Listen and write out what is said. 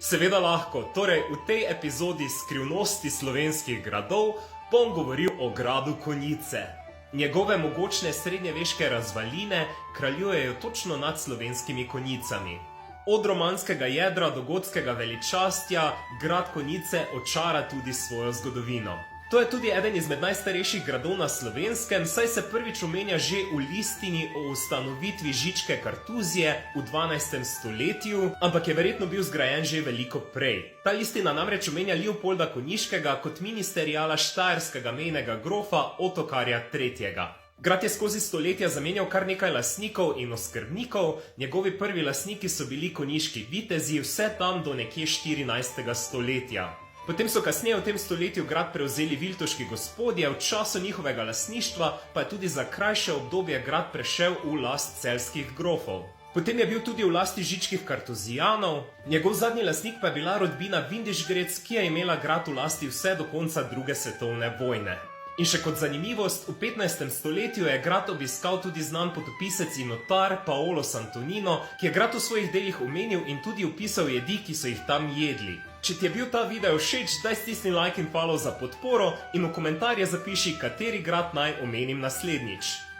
Seveda lahko, torej v tej epizodi Skrivnosti slovenskih gradov bom govoril o gradu Konjice. Njegove mogočne srednjeveške razvaline kraljujejo točno nad slovenskimi Konjicami. Od romanskega jedra do gotskega veličastja grad Konjice očara tudi svojo zgodovino. To je tudi eden izmed najstarejših gradov na Slovenskem, saj se prvič omenja že v listini o ustanovitvi Žičke kartuzije v 12. stoletju, ampak je verjetno bil zgrajen že veliko prej. Ta listina namreč omenja Leopolda Konjiškega kot ministeriala štajerskega mejnega grofa Otokarja III. Grad je skozi stoletja zamenjal kar nekaj lastnikov in oskrbnikov, njegovi prvi lastniki so bili konjiški vitezi, vse tam do nekje 14. stoletja. Potem so kasneje v tem stoletju grad prevzeli viltuški gospodje, v času njihovega lastništva pa je tudi za krajše obdobje grad prešel v last celjskih grofov. Potem je bil tudi v lasti žičkih kartuzijanov, njegov zadnji lastnik pa je bila rodbina Vindišgrec, ki je imela grad v lasti vse do konca druge svetovne vojne. In še kot zanimivost, v 15. stoletju je grad obiskal tudi znan potopisec in notar Paolo Santonino, ki je grad v svojih delih omenil in tudi opisal jedi, ki so jih tam jedli. Če ti je bil ta video všeč, daj stisni like in follow za podporo in v komentarje zapiši, kateri grad naj omenim naslednjič.